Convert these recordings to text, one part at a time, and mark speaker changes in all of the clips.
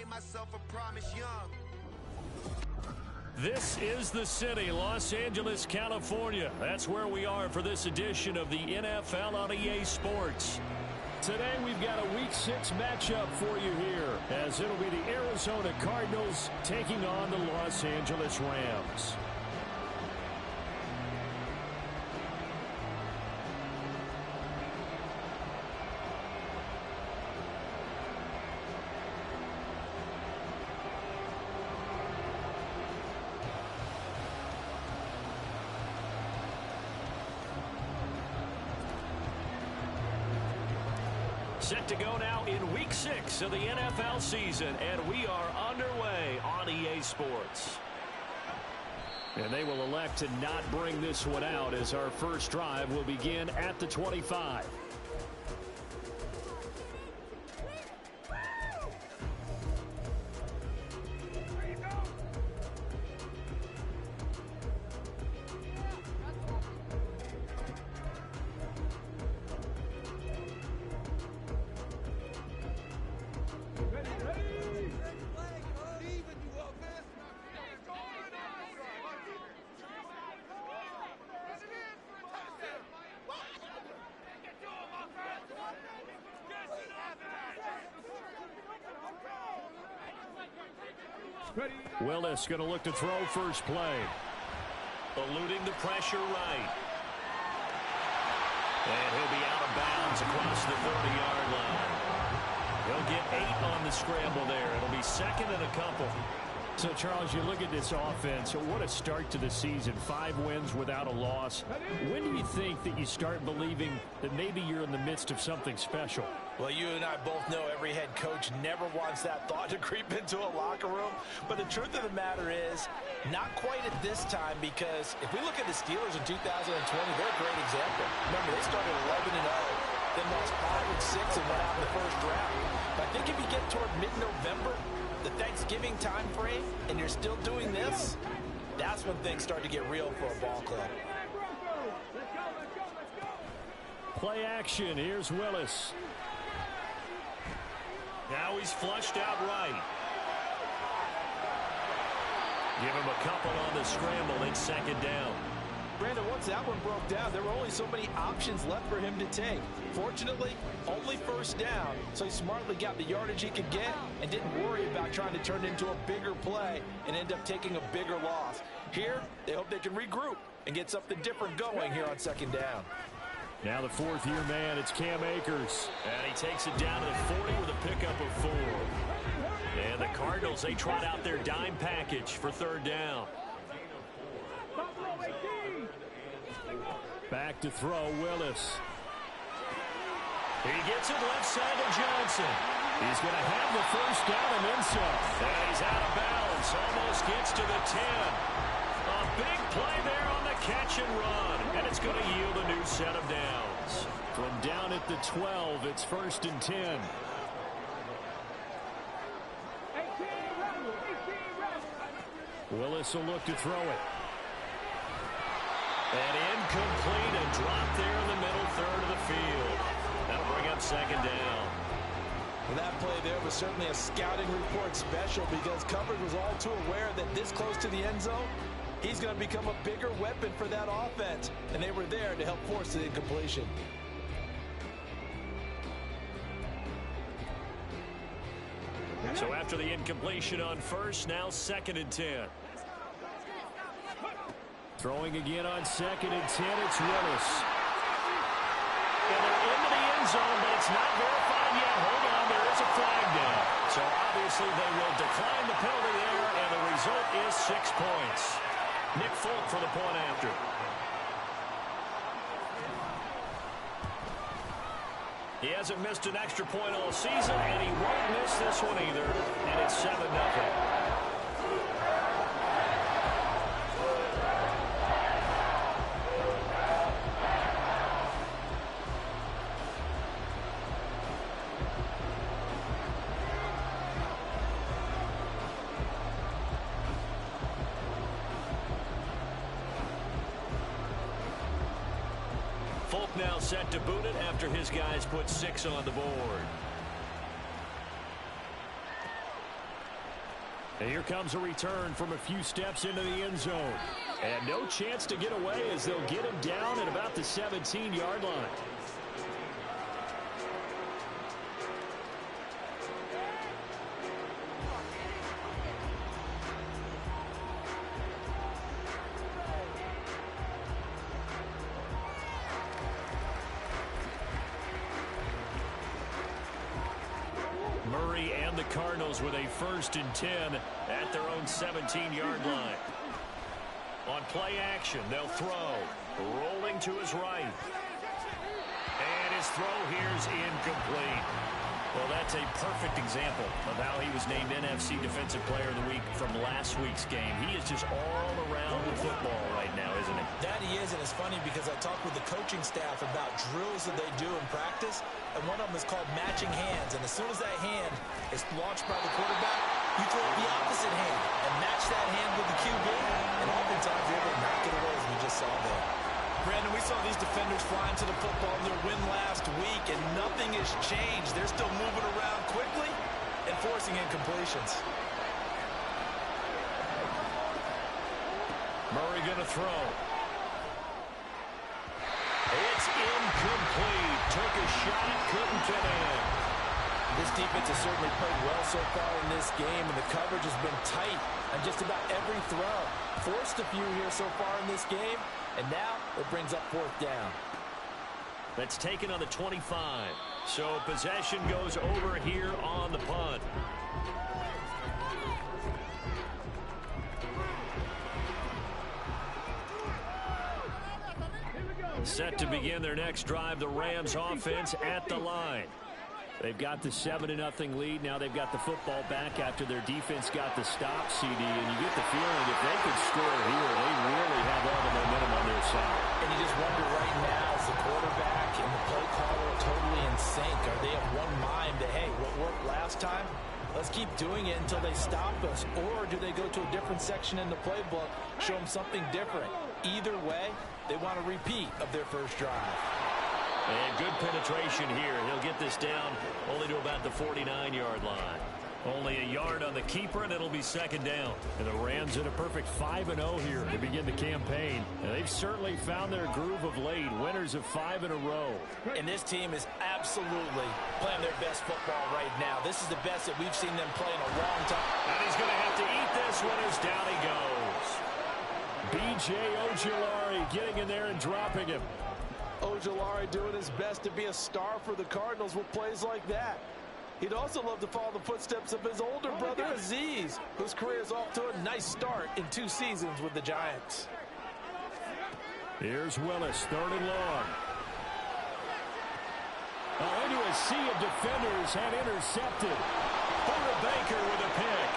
Speaker 1: made myself a promise young.
Speaker 2: This is the city, Los Angeles, California. That's where we are for this edition of the NFL on EA Sports. Today we've got a Week 6 matchup for you here, as it'll be the Arizona Cardinals taking on the Los Angeles Rams. Set to go now in Week 6 of the NFL season, and we are underway on EA Sports. And they will elect to not bring this one out, as our first drive will begin at the 25. Willis going to look to throw first play. Eluding the pressure right. And he'll be out of bounds across the 30-yard line. He'll get 8 on the scramble there. It'll be second and a couple. So, Charles, you look at this offense, what a start to the season. 5 wins without a loss. When do you think that you start believing that maybe you're in the midst of something special?
Speaker 3: Well, you and I both know every head coach never wants that thought to creep into a locker room. But the truth of the matter is, not quite at this time, because if we look at the Steelers in 2020, they're a great example. Remember, they started 11-0, then lost 5-6 and went out in the first round. But I think if you get toward mid-November, the Thanksgiving time frame, and you're still doing this, that's when things start to get real for a ball club.
Speaker 2: Play action. Here's Willis. Now he's flushed out right. Give him a couple on the scramble. It's second down.
Speaker 3: Brandon, once that one broke down, there were only so many options left for him to take. Fortunately, only first down, so he smartly got the yardage he could get and didn't worry about trying to turn it into a bigger play and end up taking a bigger loss. Here, they hope they can regroup and get something different going here on second down.
Speaker 2: Now the fourth-year man, it's Cam Akers. And he takes it down to the 40 with a pickup of 4. And the Cardinals, they trot out their dime package for third down. Back to throw, Willis. He gets it left side to Johnson. He's going to have the first down and then some. And he's out of bounds. Almost gets to the 10. A big play there on the catch and run. And it's going to yield a new set of downs. From down at the 12, it's first and 10. Willis will look to throw it. And incomplete, and dropped there in the middle third of the field. That'll bring up second down.
Speaker 3: Well, that play there was certainly a scouting report special, because coverage was all too aware that this close to the end zone, he's going to become a bigger weapon for that offense. And they were there to help force the incompletion.
Speaker 2: So after the incompletion on first, now second and 10. Throwing again on second and 10, it's Willis. And they're into the end zone, but it's not verified yet. Hold on, there is a flag down. So obviously they will decline the penalty there, and the result is 6 points. Nick Folk for the point after. He hasn't missed an extra point all season, and he won't miss this one either. And it's 7-0. Folk now set to boot it after his guys put 6 on the board. And here comes a return from a few steps into the end zone. And no chance to get away as they'll get him down at about the 17-yard line. Murray and the Cardinals with a 1st and 10 at their own 17-yard line. On play action, they'll throw. Rolling to his right. And his throw here's incomplete. Well, that's a perfect example of how he was named NFC Defensive Player of the Week from last week's game. He is just all around the football right now, isn't he?
Speaker 3: That he is, and it's funny because I talked with the coaching staff about drills that they do in practice, and one of them is called matching hands. And as soon as that hand is launched by the quarterback, you throw the opposite hand and match that hand with the QB, and oftentimes you're able to knock it away, as we just saw there. Brandon, we saw these defenders flying to the football in their win last week, and nothing has changed. They're still moving around quickly and forcing incompletions.
Speaker 2: Murray going to throw. It's incomplete. Took a shot, couldn't get in.
Speaker 3: This defense has certainly played well so far in this game, and the coverage has been tight on just about every throw. Forced a few here so far in this game, and now it brings up 4th down.
Speaker 2: That's taken on the 25. So possession goes over here on the punt. Set to begin their next drive, the Rams offense at the line. They've got the 7-0 lead. Now they've got the football back after their defense got the stop, CD. And you get the feeling if they could score here, they really have all the momentum on their side.
Speaker 3: And you just wonder right now, is the quarterback and the play caller totally in sync? Are they of one mind that, hey, what worked last time, let's keep doing it until they stop us? Or do they go to a different section in the playbook, show them something different? Either way, they want a repeat of their first drive.
Speaker 2: And good penetration here. He'll get this down only to about the 49-yard line. Only a yard on the keeper, and it'll be 2nd down. And the Rams at a perfect 5-0 here to begin the campaign. And they've certainly found their groove of late. Winners of 5 in a row.
Speaker 3: And this team is absolutely playing their best football right now. This is the best that we've seen them play in a long time.
Speaker 2: And he's going to have to eat this one as down he goes. B.J. Ojulari getting in there and dropping him.
Speaker 3: Ojulari doing his best to be a star for the Cardinals with plays like that. He'd also love to follow the footsteps of his older brother, Azeez, whose career is off to a nice start in 2 seasons with the Giants.
Speaker 2: Here's Willis, 3rd and long. Into a sea of defenders and intercepted. Hunter Baker with a pick.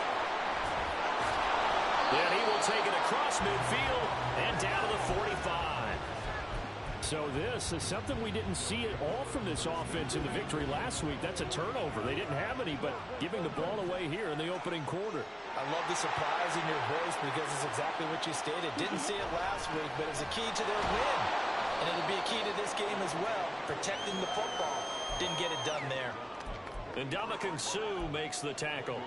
Speaker 2: Then he will take it across midfield and down to the 45. So this is something we didn't see at all from this offense in the victory last week. That's a turnover. They didn't have any, but giving the ball away here in the opening quarter.
Speaker 3: I love the surprise in your voice because it's exactly what you stated. Didn't see it last week, but it's a key to their win. And it'll be a key to this game as well, protecting the football. Didn't get it done there.
Speaker 2: And Ndamukong Suh makes the tackle.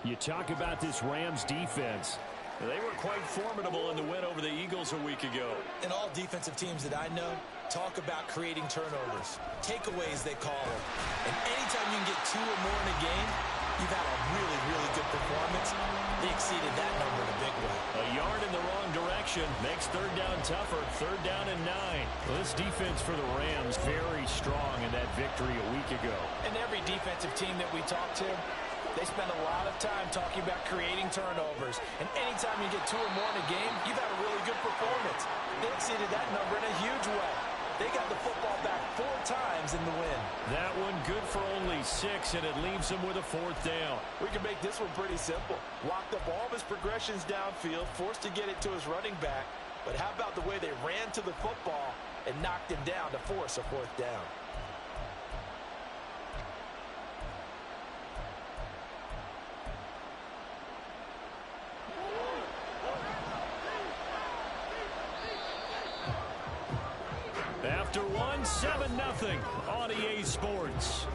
Speaker 2: You talk about this Rams defense. They were quite formidable in the win over the Eagles a week ago.
Speaker 3: And all defensive teams that I know talk about creating turnovers. Takeaways, they call them. And anytime you can get 2 or more in a game, you've had a really, really good performance. They exceeded that number in a big way.
Speaker 2: A yard in the wrong direction makes 3rd down tougher. 3rd down and 9. Well, this defense for the Rams very strong in that victory a week ago.
Speaker 3: And every defensive team that we talk to, they spend a lot of time talking about creating turnovers. And anytime you get 2 or more in a game, you've had a really good performance. They exceeded that number in a huge way. They got the football back 4 times in the win.
Speaker 2: That one good for only 6, and it leaves them with a 4th down.
Speaker 3: We can make this one pretty simple. Locked up all of his progressions downfield, forced to get it to his running back. But how about the way they ran to the football and knocked him down to force a 4th down?
Speaker 2: After one, 7-0 on EA Sports.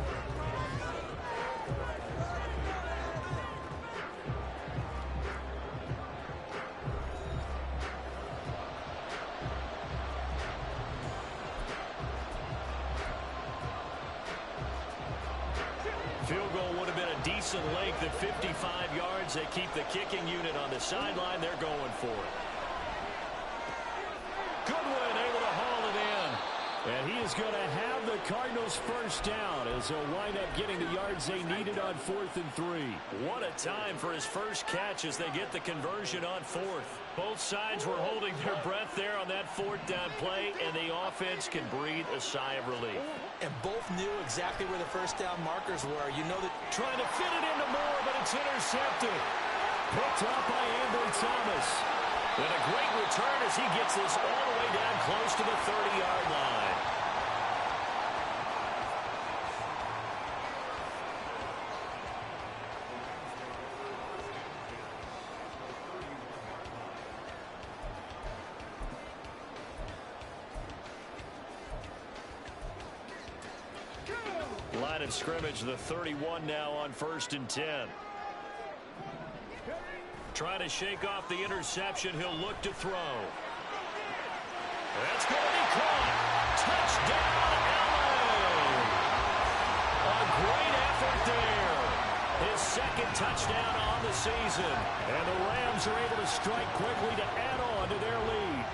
Speaker 2: decent length at 55 yards. They keep the kicking unit on the sideline. They're going for it. Goodwin able to haul it in. And he is going to have the Cardinals first down as they'll wind up getting the yards they needed on 4th and 3. What a time for his first catch as they get the conversion on 4th. Both sides were holding their breath there on that 4th down play, and the offense can breathe a sigh of relief.
Speaker 3: And both knew exactly where the first down markers were. You know that
Speaker 2: trying to fit it into Moore, but it's intercepted. Picked up by Ambry Thomas. And a great return as he gets this all the way down close to the 30-yard line. Line of scrimmage, the 31 now on 1st and 10. Trying to shake off the interception. He'll look to throw. That's going to be caught. Touchdown, Allen. A great effort there. His second touchdown on the season. And the Rams are able to strike quickly to add on to their lead.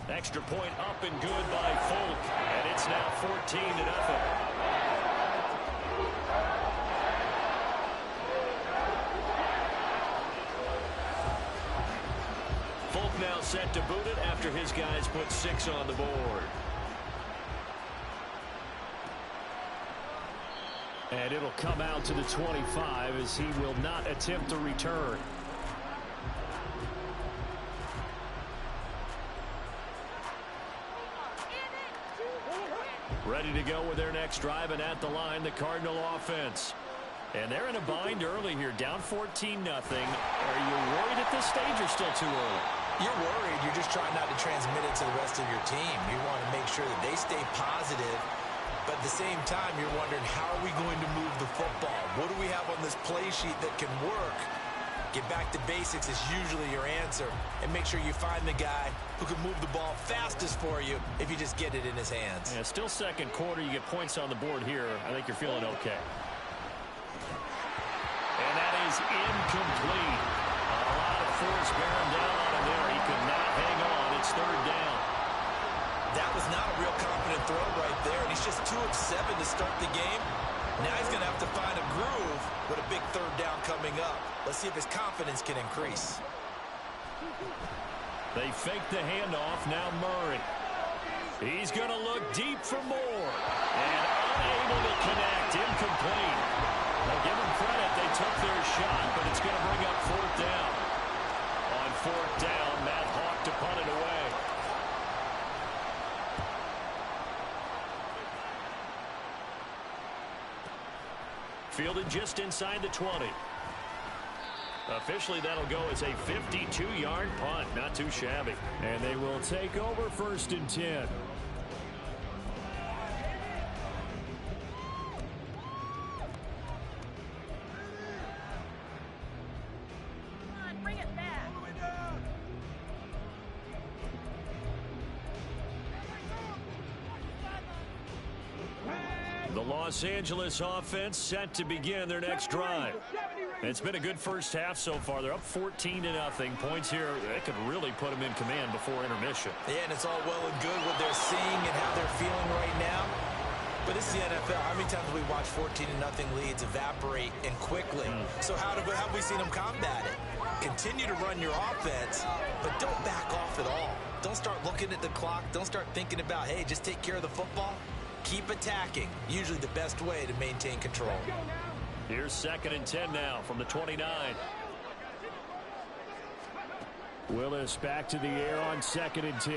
Speaker 2: Extra point up and good by Folk. And it's now 14-0. Folk now set to boot it after his guys put 6 on the board. And it'll come out to the 25 as he will not attempt to return. Ready to go with their next drive, and at the line, the Cardinal offense. And they're in a bind early here, down 14-0. Are you worried at this stage or still too early?
Speaker 3: You're worried. You're just trying not to transmit it to the rest of your team. You want to make sure that they stay positive. But at the same time, you're wondering, how are we going to move the football? What do we have on this play sheet that can work? Get back to basics is usually your answer. And make sure you find the guy who can move the ball fastest for you if you just get it in his hands.
Speaker 2: Yeah, still second quarter. You get points on the board here. I think you're feeling okay. And that is incomplete. A lot of force bearing down on him there. He could not hang on. It's 3rd down.
Speaker 3: That was not a real confident throw right there. And he's just 2 of 7 to start the game. Now he's going to have to find a groove with a big 3rd down coming up. Let's see if his confidence can increase.
Speaker 2: They fake the handoff. Now Murray. He's going to look deep for Moore. And unable to connect. Incomplete. Now give them credit. They took their shot, but it's going to bring up 4th down. On 4th down, Matt Hawk to punt it away. Fielded just inside the 20. Officially, that'll go as a 52-yard punt. Not too shabby. And they will take over 1st and 10. The Los Angeles offense set to begin their next drive. It's been a good first half so far. They're up 14-0. Points here, they could really put them in command before intermission.
Speaker 3: Yeah, and it's all well and good what they're seeing and how they're feeling right now. But this is the NFL. How many times have we watched 14-0 leads evaporate and quickly? So how have we seen them combat it? Continue to run your offense, but don't back off at all. Don't start looking at the clock. Don't start thinking about, hey, just take care of the football. Keep attacking. Usually the best way to maintain control.
Speaker 2: Here's 2nd and 10 now from the 29. Willis back to the air on 2nd and 10.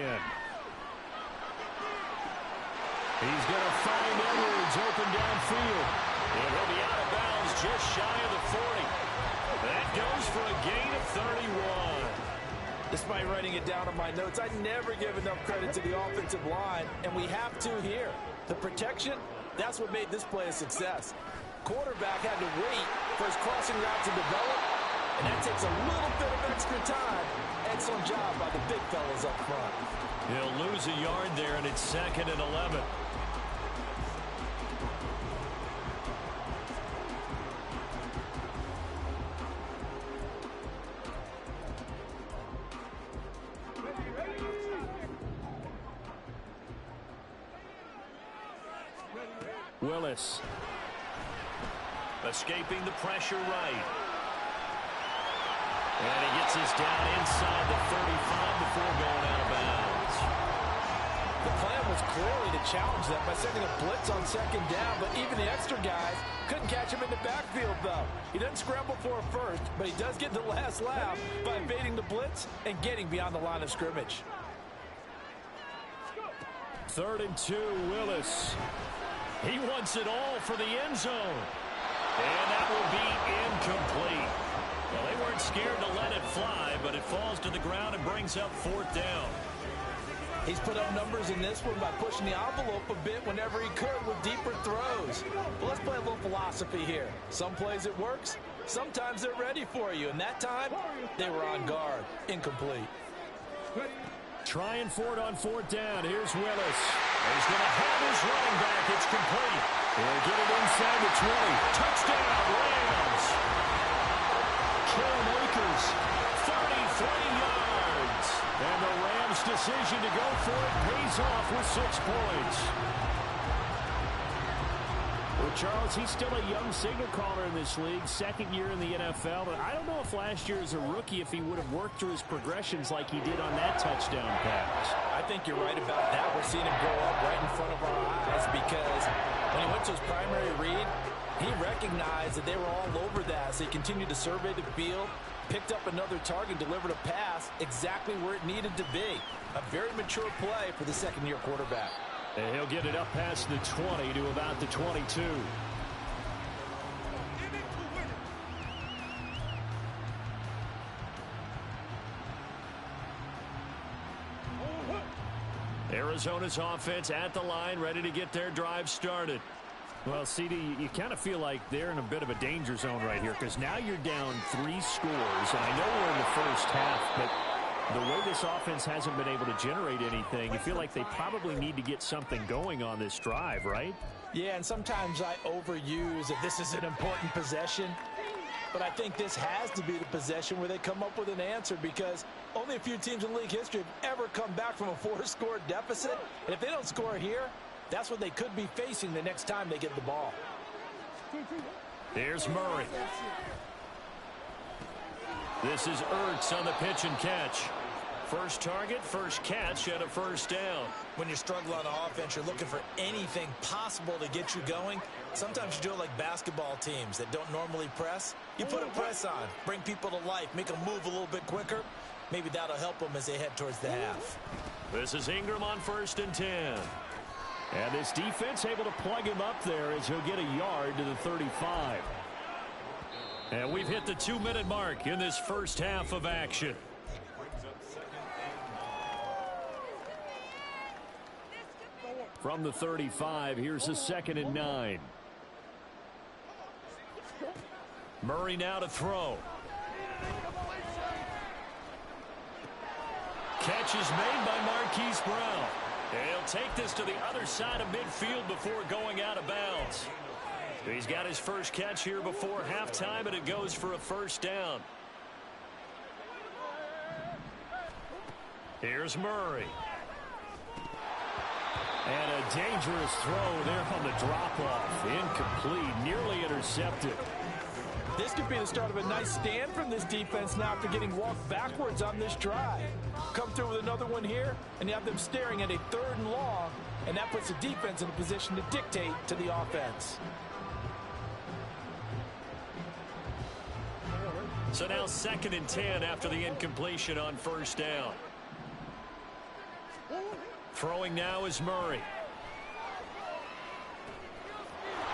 Speaker 2: He's going to find Edwards open downfield. And he'll be out of bounds just shy of the 40. That goes for a gain of 31.
Speaker 3: Despite writing it down on my notes, I never give enough credit to the offensive line, and we have to here. The protection, that's what made this play a success. Quarterback had to wait for his crossing route to develop, and that takes a little bit of extra time. Excellent job by the big fellas up front.
Speaker 2: He'll lose a yard there, and it's 2nd and 11. Willis. Escaping the pressure right. And he gets us down inside the 35 before going out of bounds.
Speaker 3: The plan was clearly to challenge them by sending a blitz on second down, but even the extra guys couldn't catch him in the backfield, though. He doesn't scramble for a first, but he does get the last laugh by evading the blitz and getting beyond the line of scrimmage.
Speaker 2: 3rd and 2, Willis. He wants it all for the end zone. And that will be incomplete. Well, they weren't scared to let it fly, but it falls to the ground and brings up 4th down.
Speaker 3: He's put up numbers in this one by pushing the envelope a bit whenever he could with deeper throws. But let's play a little philosophy here. Some plays it works, sometimes they're ready for you, and that time they were on guard. Incomplete.
Speaker 2: Trying for it on 4th down. Here's Willis. He's going to have his running back. It's complete. He'll get it inside the 20. Touchdown, Rams. Cam Akers, 33 yards. And the Rams' decision to go for it pays off with 6 points. Well, Charles, he's still a young signal caller in this league, 2nd year in the NFL. But I don't know if last year as a rookie if he would have worked through his progressions like he did on that touchdown pass.
Speaker 3: I think you're right about that. We're seeing him grow up right in front of our eyes because when he went to his primary read, he recognized that they were all over that. So he continued to survey the field, picked up another target, delivered a pass exactly where it needed to be. A very mature play for the 2nd-year quarterback.
Speaker 2: And he'll get it up past the 20 to about the 22. Arizona's offense at the line, ready to get their drive started. Well, CD, you kind of feel like they're in a bit of a danger zone right here because now you're down 3 scores, and I know we're in the first half, but the way this offense hasn't been able to generate anything, you feel like they probably need to get something going on this drive, right?
Speaker 3: Yeah, and sometimes I overuse that this is an important possession. But I think this has to be the possession where they come up with an answer because only a few teams in league history have ever come back from a 4-score deficit. And if they don't score here, that's what they could be facing the next time they get the ball.
Speaker 2: Here's Murray. This is Ertz on the pitch and catch. First target, first catch, and a 1st down.
Speaker 3: When you struggle on offense, you're looking for anything possible to get you going. Sometimes you do it like basketball teams that don't normally press. You put a press on, bring people to life, make them move a little bit quicker. Maybe that'll help them as they head towards the half.
Speaker 2: This is Ingram on 1st and 10. And this defense able to plug him up there as he'll get a yard to the 35. And we've hit the 2-minute mark in this first half of action. From the 35, here's a 2nd and 9. Murray now to throw. Catch is made by Marquise Brown. He'll take this to the other side of midfield before going out of bounds. He's got his first catch here before halftime, and it goes for a 1st down. Here's Murray. And a dangerous throw there on the drop-off. Incomplete, nearly intercepted.
Speaker 3: This could be the start of a nice stand from this defense now after getting walked backwards on this drive. Come through with another one here, and you have them staring at a 3rd and long, and that puts the defense in a position to dictate to the offense.
Speaker 2: So now 2nd and 10 after the incompletion on 1st down. Throwing now is Murray.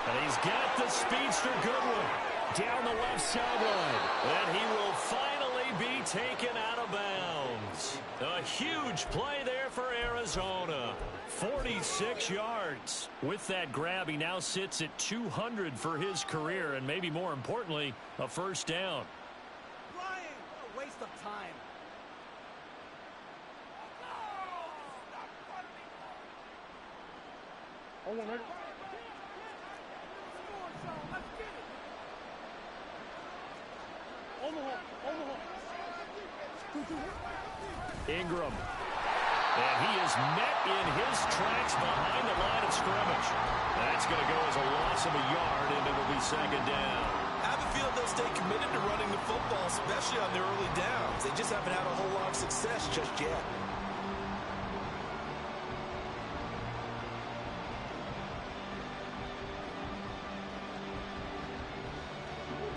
Speaker 2: And he's got the speedster Goodwin down the left sideline. And he will finally be taken out of bounds. A huge play there for Arizona. 46 yards. With that grab, he now sits at 200 for his career, and maybe more importantly, a 1st down.
Speaker 4: Flying, a waste of time.
Speaker 2: Ingram. And he is met in his tracks behind the line of scrimmage. That's going to go as a loss of a yard, and it'll be second down.
Speaker 3: I have a feeling they'll stay committed to running the football, especially on their early downs. They just haven't had a whole lot of success just yet.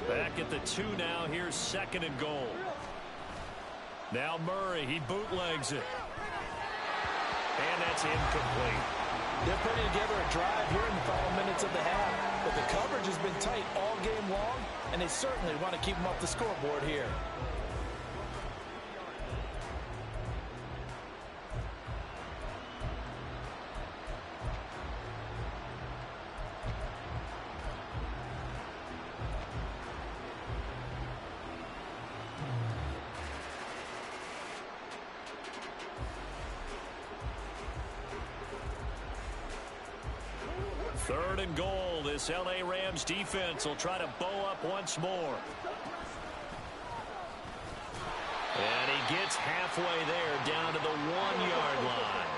Speaker 2: Back at the 2 now. Here's second and goal. Now Murray, he bootlegs it. And that's incomplete.
Speaker 3: They're putting together a drive here in the final minutes of the half. But the coverage has been tight all game long, and they certainly want to keep them off the scoreboard here.
Speaker 2: Third and goal. This L.A. Rams defense will try to bow up once more. And he gets halfway there, down to the 1-yard line.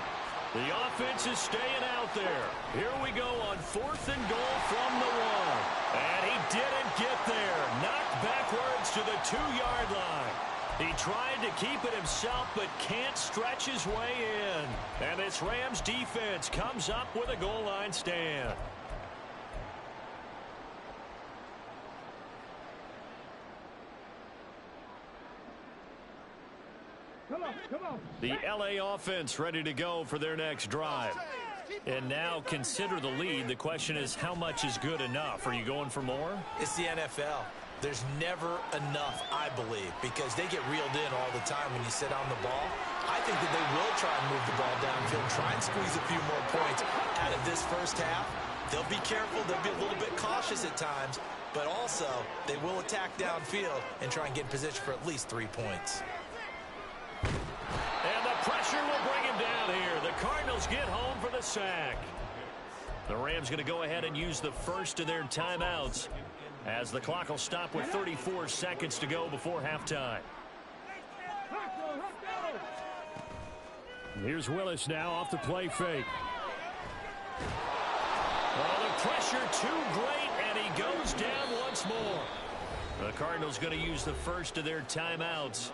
Speaker 2: The offense is staying out there. Here we go on 4th and goal from the 1. And he didn't get there. Knocked backwards to the 2-yard line. He tried to keep it himself, but can't stretch his way in. And this Rams defense comes up with a goal line stand. The LA offense ready to go for their next drive. And now consider the lead. The question is, how much is good enough? Are you going for more?
Speaker 3: It's the NFL. There's never enough, I believe, because they get reeled in all the time when you sit on the ball. I think that they will try and move the ball downfield, try and squeeze a few more points out of this first half. They'll be careful. They'll be a little bit cautious at times, but also they will attack downfield and try and get in position for at least 3 points.
Speaker 2: And the pressure will bring him down here. The Cardinals get home for the sack. The Rams going to go ahead and use the first of their timeouts, as the clock will stop with 34 seconds to go before halftime. Here's Willis now off the play fake. Oh, the pressure too great, and he goes down once more. The Cardinals going to use the first of their timeouts.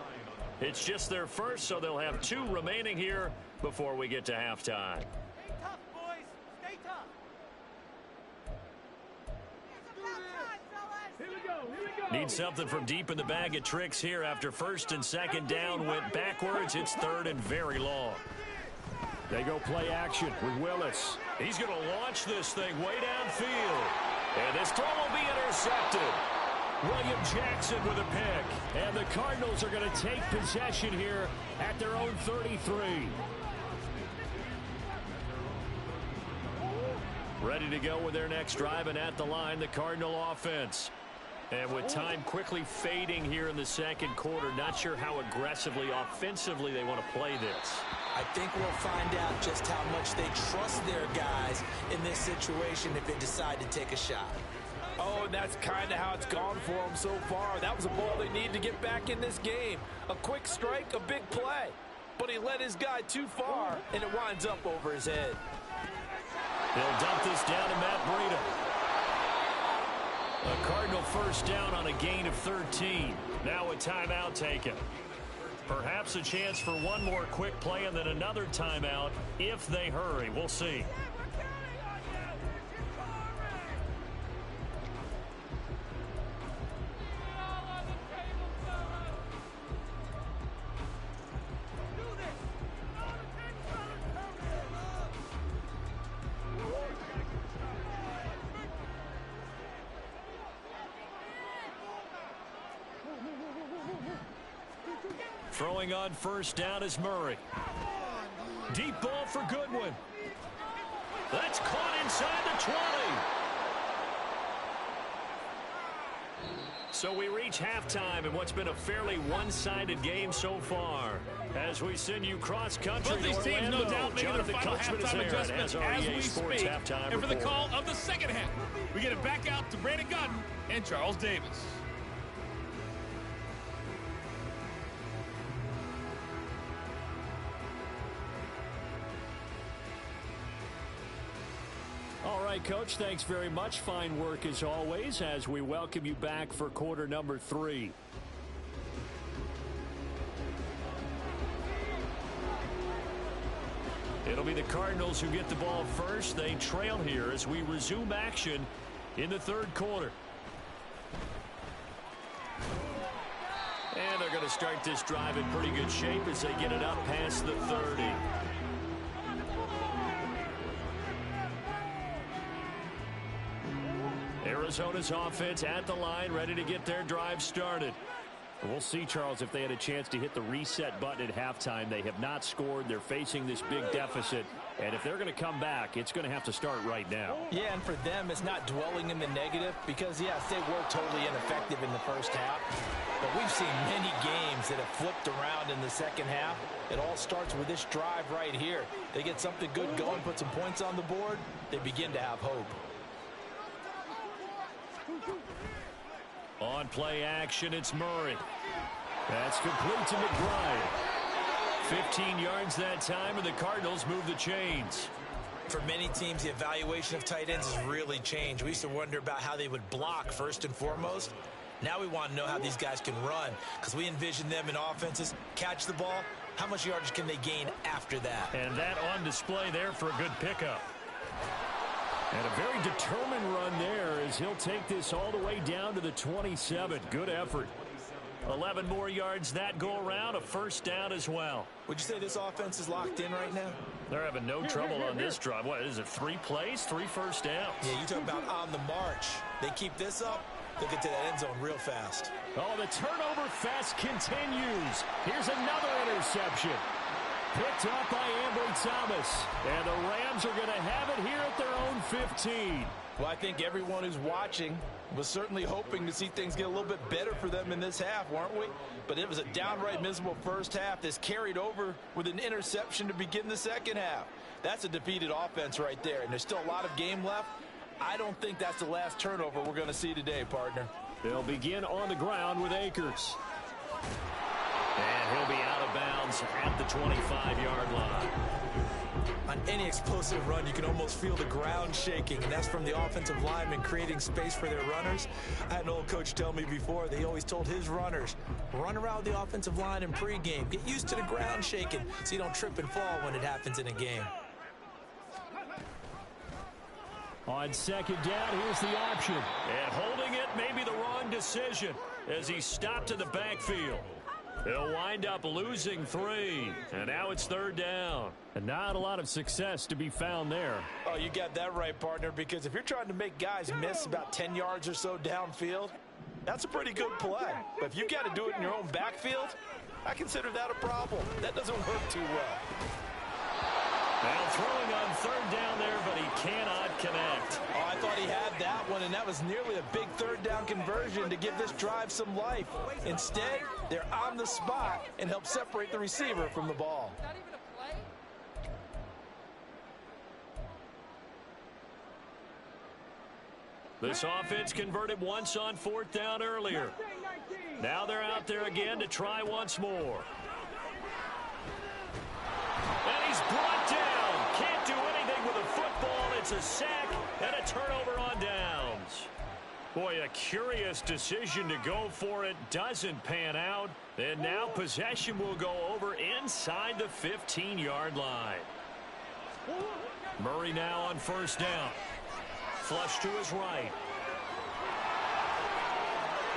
Speaker 2: It's just their first, so they'll have 2 remaining here before we get to halftime.
Speaker 4: Stay tough, boys. Stay tough.
Speaker 2: Need something from deep in the bag of tricks here after first and second down went backwards. It's third and very long. They go play action with Willis. He's going to launch this thing way downfield. And this throw will be intercepted. William Jackson with a pick. And the Cardinals are going to take possession here at their own 33. Ready to go with their next drive, and at the line, the Cardinal offense. And with time quickly fading here in the second quarter, not sure how aggressively, offensively they want to play this.
Speaker 3: I think we'll find out just how much they trust their guys in this situation if they decide to take a shot.
Speaker 5: Oh, and that's kind of how it's gone for them so far. That was a ball they need to get back in this game. A quick strike, a big play. But he led his guy too far, and it winds up over his head.
Speaker 2: They'll dump this down to Matt Breida. A Cardinal first down on a gain of 13. Now a timeout taken. Perhaps a chance for one more quick play and then another timeout if they hurry. We'll see. Throwing on first down is Murray. Deep ball for Goodwin. That's caught inside the 20. So we reach halftime in what's been a fairly one-sided game so far. As we send you cross-country to
Speaker 6: Both these teams,
Speaker 2: Orlando,
Speaker 6: no doubt, making their final halftime adjustments as we speak. And for the call of the second half, we get it back out to Brandon Gaudin and Charles Davis.
Speaker 2: All right, Coach, thanks very much. Fine work as always as we welcome you back for quarter number 3. It'll be the Cardinals who get the ball first. They trail here as we resume action in the third quarter. And they're going to start this drive in pretty good shape as they get it up past the 30. Arizona's offense at the line, ready to get their drive started. We'll see, Charles, if they had a chance to hit the reset button at halftime. They have not scored. They're facing this big deficit. And if they're going to come back, it's going to have to start right now.
Speaker 3: Yeah, and for them, it's not dwelling in the negative because, yes, they were totally ineffective in the first half. But we've seen many games that have flipped around in the second half. It all starts with this drive right here. They get something good going, put some points on the board, they begin to have hope.
Speaker 2: On play action, it's Murray. That's complete to McBride. 15 yards that time, and the Cardinals move the chains.
Speaker 3: For many teams, the evaluation of tight ends has really changed. We used to wonder about how they would block first and foremost. Now we want to know how these guys can run because we envision them in offenses. Catch the ball. How much yardage can they gain after that?
Speaker 2: And that on display there for a good pickup. And a very determined run there as he'll take this all the way down to the 27. Good effort. 11 more yards that go around, a first down as well.
Speaker 3: Would you say this offense is locked in right now?
Speaker 2: They're having no trouble on this drive. What is it, 3 plays, 3 first downs?
Speaker 3: Yeah, you talk about on the march. They keep this up, they'll get to that end zone real fast.
Speaker 2: Oh, the turnover fest continues. Here's another interception. Picked up by Ambry Thomas. And the Rams are going to have it here at their own 15.
Speaker 3: Well, I think everyone who's watching was certainly hoping to see things get a little bit better for them in this half, weren't we? But it was a downright miserable first half. This carried over with an interception to begin the second half. That's a defeated offense right there, and there's still a lot of game left. I don't think that's the last turnover we're going to see today, partner.
Speaker 2: They'll begin on the ground with Akers. And he'll be out of bounds at the 25-yard line.
Speaker 3: On any explosive run, you can almost feel the ground shaking, and that's from the offensive linemen creating space for their runners. I had an old coach tell me before, he always told his runners, run around the offensive line in pregame. Get used to the ground shaking so you don't trip and fall when it happens in a game.
Speaker 2: On second down, here's the option. And holding it may be the wrong decision as he stopped in the backfield. He'll wind up losing 3. And now it's third down. And not a lot of success to be found there.
Speaker 3: Oh, you got that right, partner, because if you're trying to make guys miss about 10 yards or so downfield, that's a pretty good play. But if you got to do it in your own backfield, I consider that a problem. That doesn't work too well.
Speaker 2: Now throwing on third down there, but he cannot connect.
Speaker 3: Oh, I thought he had that one, and that was nearly a big third down conversion to give this drive some life. Instead, they're on the spot and help separate the receiver from the ball.
Speaker 2: This offense converted once on fourth down earlier. Now they're out there again to try once more. And he's brought down. Can't do anything with a football. It's a sack and a turnover on downs. Boy, a curious decision to go for it. Doesn't pan out. And now possession will go over inside the 15-yard line. Murray now on first down. Flush to his right.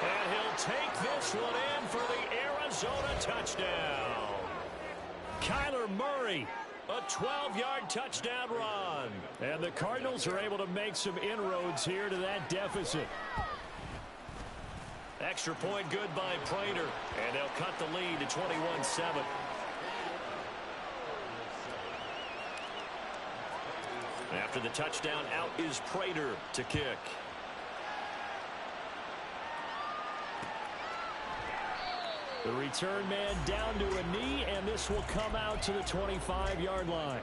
Speaker 2: And he'll take this one in for the Arizona touchdown. Kyler Murray, a 12-yard touchdown run. And the Cardinals are able to make some inroads here to that deficit. Extra point good by Prater. And they'll cut the lead to 21-7. After the touchdown, out is Prater to kick. The return man down to a knee, and this will come out to the 25-yard line.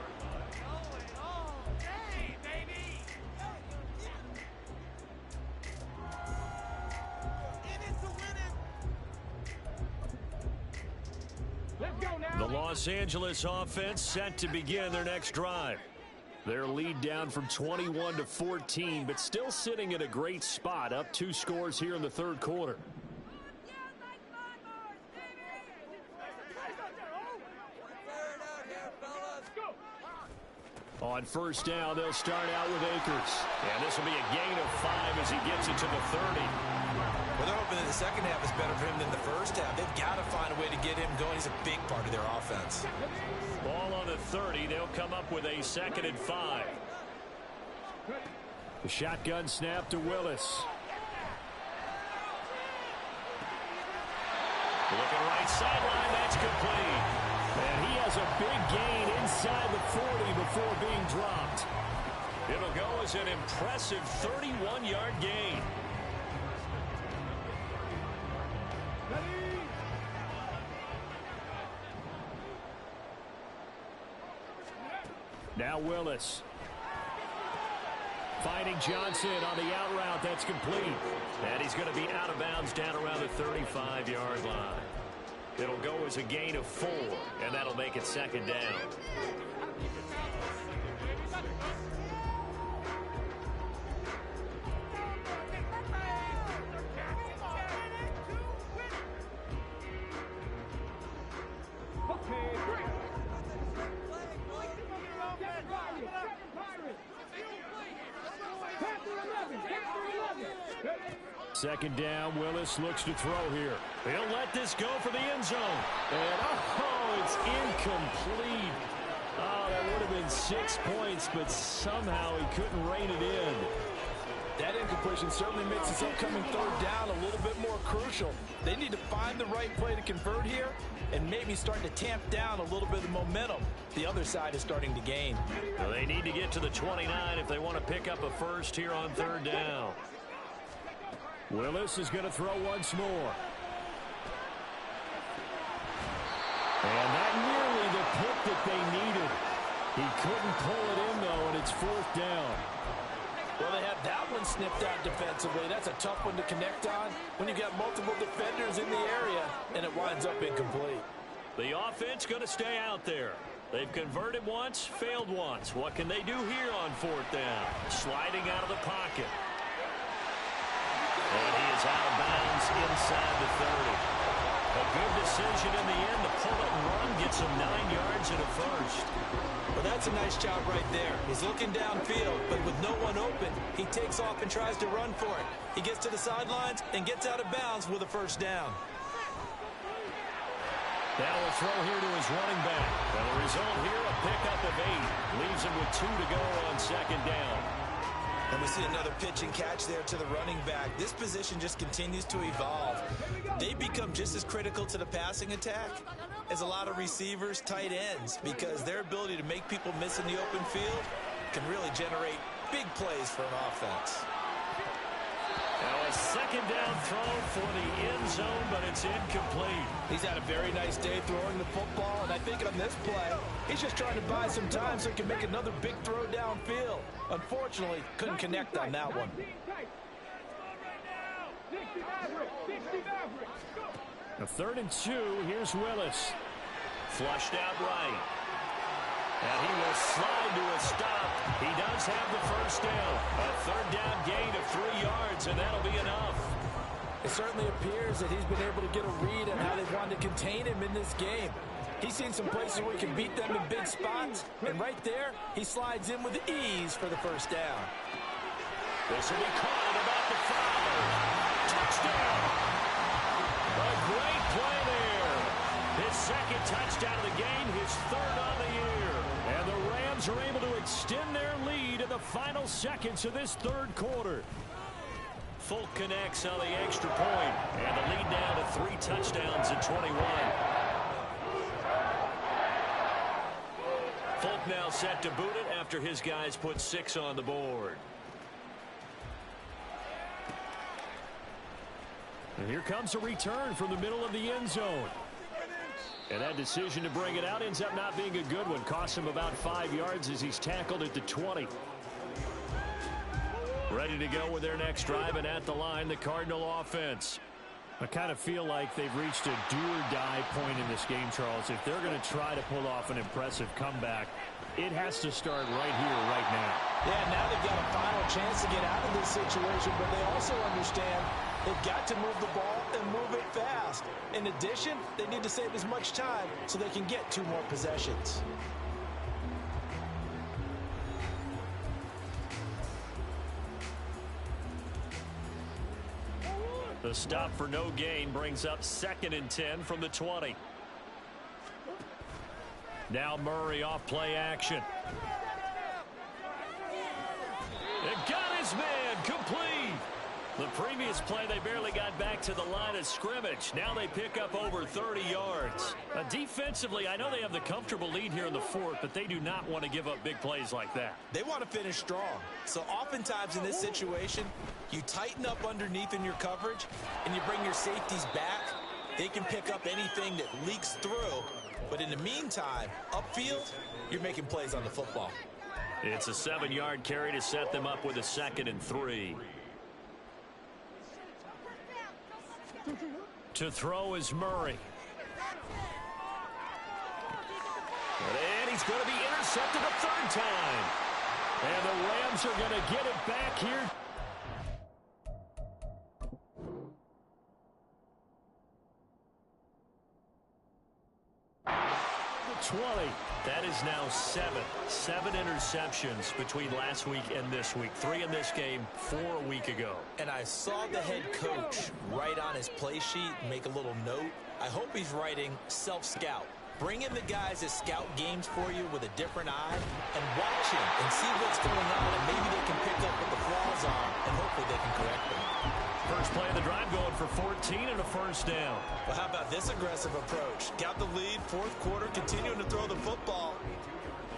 Speaker 2: The Los Angeles offense set to begin their next drive. Their lead down from 21 to 14, but still sitting in a great spot, up 2 scores here in the third quarter. On first down, they'll start out with Akers. And this will be a gain of 5 as he gets it to the 30.
Speaker 3: Well, they're hoping that the second half is better for him than the first half. They've got to find a way to get him going. He's a big part of their offense.
Speaker 2: Ball on the 30. They'll come up with a 2nd and 5. The shotgun snap to Willis. Looking right sideline. That's complete. And he has a big gain inside the 40 before being dropped. It'll go as an impressive 31-yard gain. Now Willis. Finding Johnson on the out route. That's complete. And he's going to be out of bounds down around the 35-yard line. It'll go as a gain of 4, and that'll make it 2nd down. Second down, Willis looks to throw here. He'll let this go for the end zone. And, oh, it's incomplete. Oh, that would have been 6 points, but somehow he couldn't rein it in.
Speaker 5: That incompletion certainly makes this upcoming third down a little bit more crucial. They need to find the right play to convert here and maybe start to tamp down a little bit of momentum. The other side is starting to gain.
Speaker 2: Well, they need to get to the 29 if they want to pick up a first here on third down. Willis is going to throw once more. And that nearly the pick that they needed. He couldn't pull it in, though, and it's 4th down.
Speaker 5: Well, they had that one snipped out defensively. That's a tough one to connect on when you got multiple defenders in the area, and it winds up incomplete.
Speaker 2: The offense going to stay out there. They've converted once, failed once. What can they do here on 4th down? Sliding out of the pocket. And he is out of bounds inside the 30. A good decision in the end to pull it and run, get some 9 yards and a first.
Speaker 3: Well, that's a nice job right there. He's looking downfield, but with no one open, he takes off and tries to run for it. He gets to the sidelines and gets out of bounds with a first down.
Speaker 2: Now a throw here to his running back. And the result here, a pickup of 8. Leaves him with 2 to go on 2nd down.
Speaker 3: And we see another pitch and catch there to the running back. This position just continues to evolve. They become just as critical to the passing attack as a lot of receivers, tight ends, because their ability to make people miss in the open field can really generate big plays for an offense.
Speaker 2: Now a 2nd down throw for the end zone, but it's incomplete.
Speaker 5: He's had a very nice day throwing the football, and I think on this play, he's just trying to buy some time so he can make another big throw downfield. Unfortunately, couldn't connect on that one.
Speaker 2: A 3rd and 2, here's Willis. Flushed out right. And he will slide to a stop. He does have the first down. A 3rd down gain of 3 yards, and that'll be enough.
Speaker 5: It certainly appears that he's been able to get a read on how they wanted to contain him in this game. He's seen some places where he can beat them in big spots, and right there, he slides in with ease for the first down.
Speaker 2: This will be caught at about the 5. Touchdown! A great play there. His 2nd touchdown of the game, his 3rd on the year. And the Rams are able to extend their lead in the final seconds of this 3rd quarter. Folk connects on the extra point, and the lead down to 3 touchdowns at 21. Folk now set to boot it after his guys put 6 on the board. And here comes a return from the middle of the end zone. And that decision to bring it out ends up not being a good one. Costs him about 5 yards as he's tackled at the 20. Ready to go with their next drive, and at the line, the Cardinal offense. I kind of feel like they've reached a do-or-die point in this game, Charles. If they're going to try to pull off an impressive comeback, it has to start right here, right now.
Speaker 3: Yeah, now they've got a final chance to get out of this situation, but they also understand they've got to move the ball and move it fast. In addition, they need to save as much time so they can get 2 more possessions.
Speaker 2: The stop for no gain brings up 2nd and 10 from the 20. Now Murray off play action. It got his man complete. The previous play, they barely got back to the line of scrimmage. Now they pick up over 30 yards. Defensively, I know they have the comfortable lead here in the 4th, but they do not want to give up big plays like that.
Speaker 3: They want to finish strong. So oftentimes in this situation, you tighten up underneath in your coverage, and you bring your safeties back. They can pick up anything that leaks through. But in the meantime, upfield, you're making plays on the football.
Speaker 2: It's a 7-yard carry to set them up with a 2nd and 3. To throw is Murray. And he's going to be intercepted a 3rd time. And the Rams are going to get it back here. The 20. That is now 7 interceptions between last week and this week. 3 in this game, 4 a week ago.
Speaker 3: And I saw the head coach write on his play sheet, make a little note. I hope he's writing self-scout. Bring in the guys that scout games for you with a different eye and watch him and see what's going on, and maybe they can pick up what the flaws are, and hopefully they can correct them.
Speaker 2: First play of the drive going for 14 and a 1st down.
Speaker 3: Well, how about this aggressive approach? Got the lead, 4th quarter, continuing to throw the football.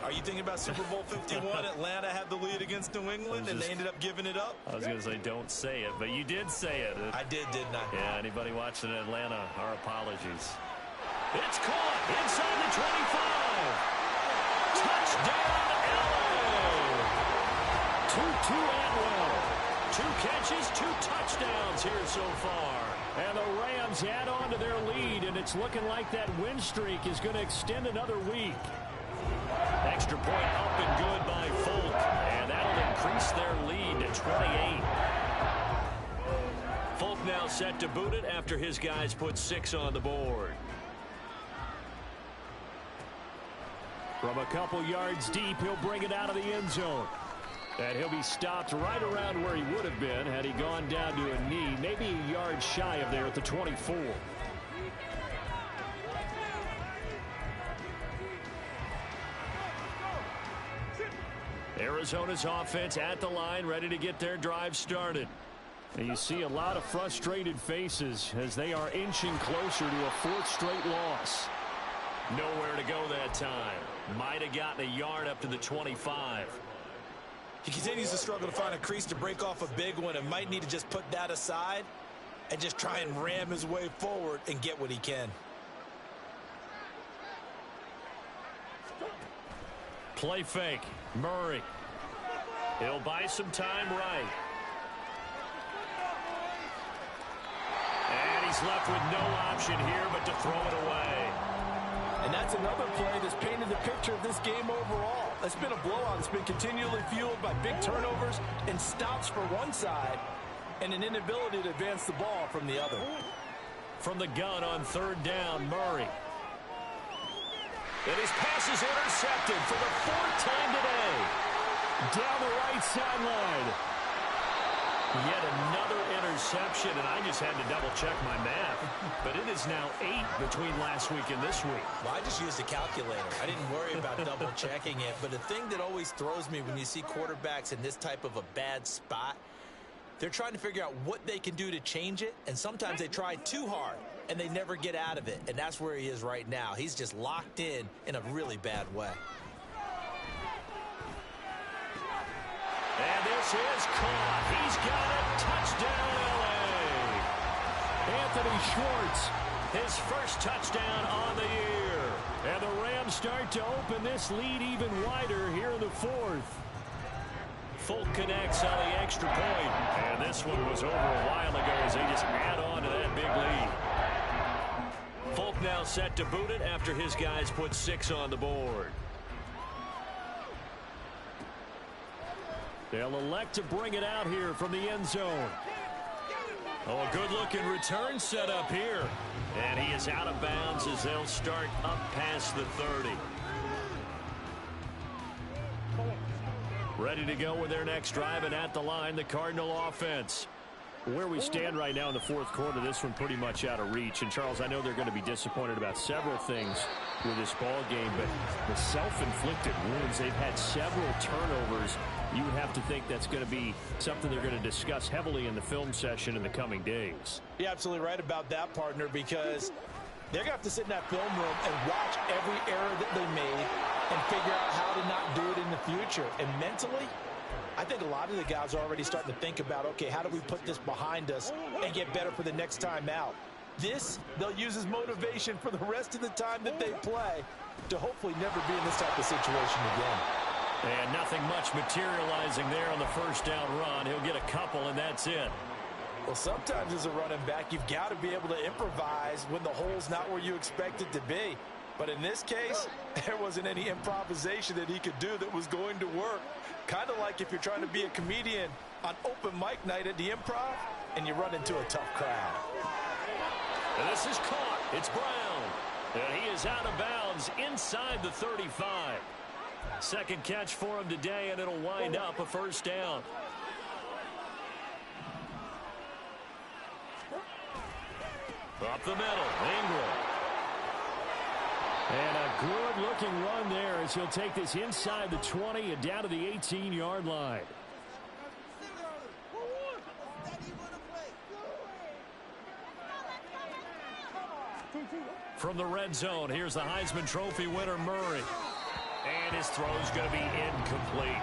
Speaker 3: Are you thinking about Super Bowl 51? Atlanta had the lead against New England, and they ended up giving it up?
Speaker 2: I was going to say, don't say it, but you did say it.
Speaker 3: I did, didn't I?
Speaker 2: Yeah, anybody watching Atlanta, our apologies. It's caught inside the 25. Touchdown, LA! Tutu Atwell. 2 catches, 2 touchdowns here so far. And the Rams add on to their lead, and it's looking like that win streak is going to extend another week. Extra point up and good by Folk, and that'll increase their lead to 28. Folk now set to boot it after his guys put 6 on the board. From a couple yards deep, he'll bring it out of the end zone. And he'll be stopped right around where he would have been had he gone down to a knee, maybe a yard shy of there at the 24. Arizona's offense at the line, ready to get their drive started. And you see a lot of frustrated faces as they are inching closer to a 4th straight loss. Nowhere to go that time. Might have gotten a yard up to the 25.
Speaker 3: He continues to struggle to find a crease to break off a big one, and might need to just put that aside and just try and ram his way forward and get what he can.
Speaker 2: Play fake. Murray. He'll buy some time right. And he's left with no option here but to throw it away.
Speaker 5: And that's another play that's painted the picture of this game overall. It's been a blowout. It's been continually fueled by big turnovers and stops for one side and an inability to advance the ball from the other.
Speaker 2: From the gun on 3rd down, Murray. And his pass is intercepted for the 4th time today. Down the right sideline. Yet another interception, and I just had to double-check my math. But it is now 8 between last week and this week.
Speaker 3: Well, I just used a calculator. I didn't worry about double-checking it. But the thing that always throws me when you see quarterbacks in this type of a bad spot, they're trying to figure out what they can do to change it, and sometimes they try too hard, and they never get out of it. And that's where he is right now. He's just locked in a really bad way.
Speaker 2: And this is caught. He's got it. Touchdown, L.A. Anthony Schwartz, his first touchdown on the year. And the Rams start to open this lead even wider here in the 4th. Folk connects on the extra point. And this one was over a while ago as they just add on to that big lead. Folk now set to boot it after his guys put 6 on the board. They'll elect to bring it out here from the end zone. Oh, a good-looking return set up here. And he is out of bounds as they'll start up past the 30. Ready to go with their next drive, and at the line, the Cardinal offense. Where we stand right now in the fourth quarter, this one pretty much out of reach. And, Charles, I know they're going to be disappointed about several things with this ball game, but the self-inflicted wounds, they've had several turnovers. You would have to think that's going to be something they're going to discuss heavily in the film session in the coming days.
Speaker 3: You're absolutely right about that, partner, because they're going to have to sit in that film room and watch every error that they made and figure out how to not do it in the future. And mentally, I think a lot of the guys are already starting to think about, okay, how do we put this behind us and get better for the next time out? This, they'll use as motivation for the rest of the time that they play to hopefully never be in this type of situation again.
Speaker 2: And nothing much materializing there on the first down run. He'll get a couple, and that's it.
Speaker 3: Well, sometimes as a running back, you've got to be able to improvise when the hole's not where you expect it to be. But in this case, there wasn't any improvisation that he could do that was going to work. Kind of like if you're trying to be a comedian on open mic night at the Improv and you run into a tough crowd.
Speaker 2: And this is caught. It's Brown. And he is out of bounds inside the 35. Second catch for him today, and it'll wind up a first down. Up the middle, Ingram. And a good-looking run there as he'll take this inside the 20 and down to the 18-yard line. From the red zone, here's the Heisman Trophy winner, Murray. And his throw's going to be incomplete.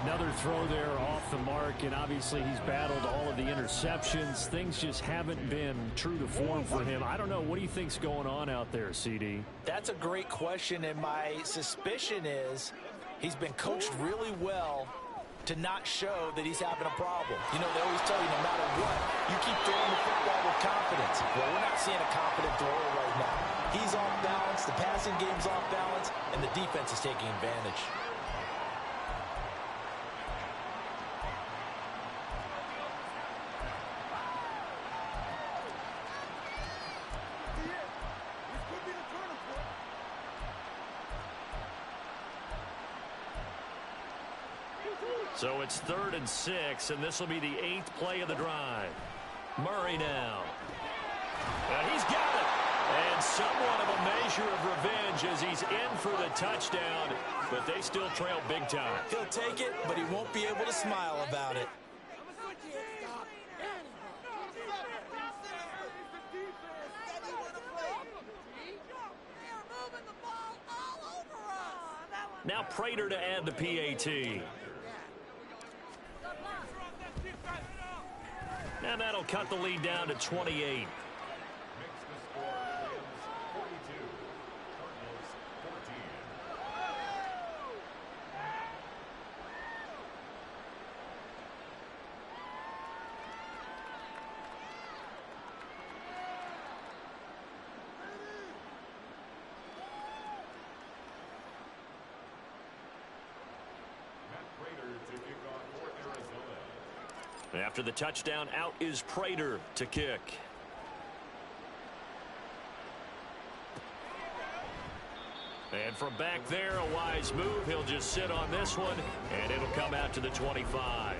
Speaker 2: Another throw there off the mark, and obviously he's battled all of the interceptions. Things just haven't been true to form for him. I don't know. What do you think's going on out there, CD?
Speaker 3: That's a great question, and my suspicion is he's been coached really well to not show that he's having a problem. You know, they always tell you no matter what, you keep throwing the football with confidence. Well, we're not seeing a confident thrower right now. He's off balance, the passing game's off balance, and the defense is taking advantage.
Speaker 2: So it's 3rd and 6, and this will be the 8th play of the drive. Murray now. And he's got it. And somewhat of a measure of revenge as he's in for the touchdown, but they still trail big time.
Speaker 3: He'll take it, but he won't be able to smile about it.
Speaker 2: Now Prater to add the PAT. And that'll cut the lead down to 28. After the touchdown, out is Prater to kick. And from back there, a wise move. He'll just sit on this one, and it'll come out to the 25.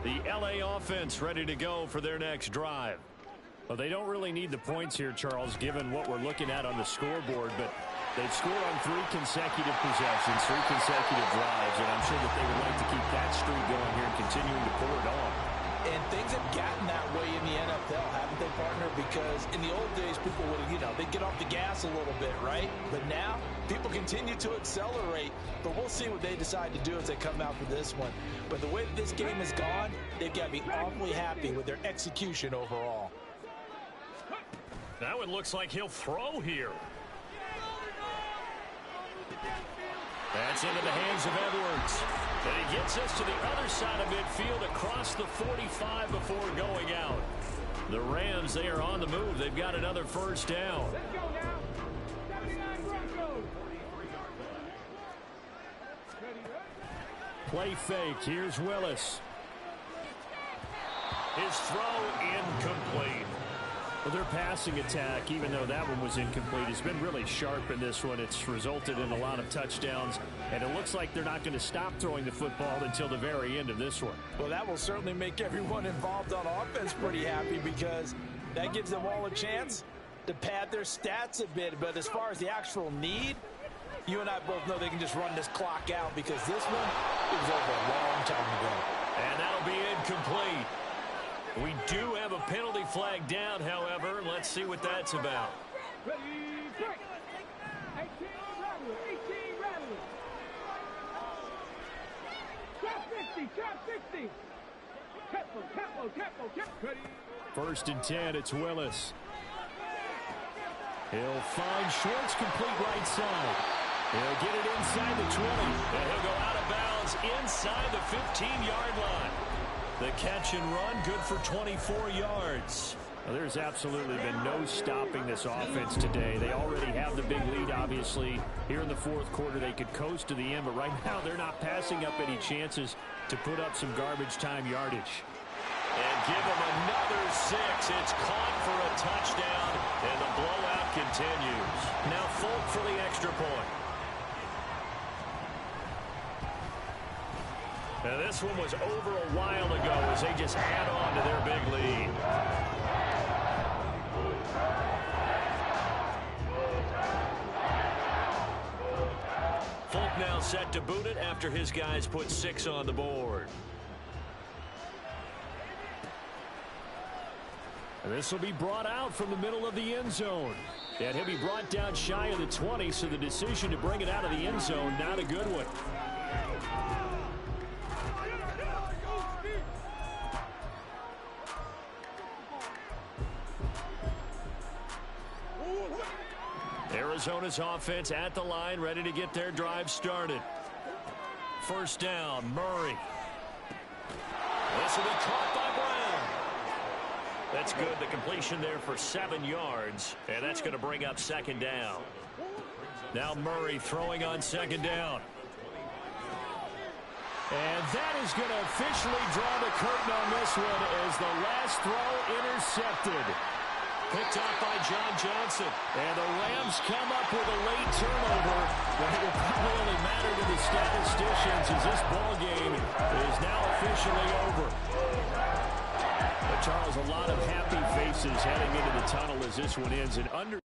Speaker 2: The LA offense ready to go for their next drive. Well, they don't really need the points here, Charles, given what we're looking at on the scoreboard, but they've scored on 3 consecutive possessions, 3 consecutive drives, and I'm sure that they would like to keep that streak going here and continuing to pour it on.
Speaker 3: And things have gotten that way in the NFL, haven't they, partner? Because in the old days, people would, they'd get off the gas a little bit, right? But now, people continue to accelerate. But we'll see what they decide to do as they come out for this one. But the way that this game has gone, they've got to be awfully happy with their execution overall.
Speaker 2: That one looks like he'll throw here. That's into the hands of Edwards. And he gets us to the other side of midfield across the 45 before going out. The Rams, they are on the move. They've got another first down.
Speaker 4: Let's go now. 79 Broncos.
Speaker 2: Play fake. Here's Willis. His throw incomplete. Well, their passing attack, even though that one was incomplete, has been really sharp in this one. It's resulted in a lot of touchdowns, and it looks like they're not going to stop throwing the football until the very end of this one.
Speaker 3: Well, that will certainly make everyone involved on offense pretty happy because that gives them all a chance to pad their stats a bit. But as far as the actual need, you and I both know they can just run this clock out because this one was over a long time ago.
Speaker 2: And that'll be incomplete. We do have a penalty flag down, however. Let's see what that's about.
Speaker 4: Ready, break. 18 Rattler, 18 Rattler. Trap 60, trap 60. Tempo. Ready.
Speaker 2: First and 10, it's Willis. He'll find Schwartz, complete right side. He'll get it inside the 20, and he'll go out of bounds inside the 15-yard line. The catch and run, good for 24 yards. Well, there's absolutely been no stopping this offense today. They already have the big lead, obviously. Here in the fourth quarter, they could coast to the end, but right now they're not passing up any chances to put up some garbage time yardage. And give them another 6. It's caught for a touchdown, and the blowout continues. Now Folk for the extra point. Now this one was over a while ago as they just add on to their big lead. Folk now set to boot it after his guys put 6 on the board. And this will be brought out from the middle of the end zone. And he'll be brought down shy of the 20, so the decision to bring it out of the end zone, not a good one. Arizona's offense at the line, ready to get their drive started. First down, Murray. This will be caught by Brown. That's good. The completion there for 7 yards, and that's going to bring up second down. Now Murray throwing on second down. And that is going to officially draw the curtain on this one as the last throw intercepted. Picked off by John Johnson. And the Rams come up with a late turnover. But it will probably only matter to the statisticians as this ball game is now officially over. But Charles, a lot of happy faces heading into the tunnel as this one ends. And under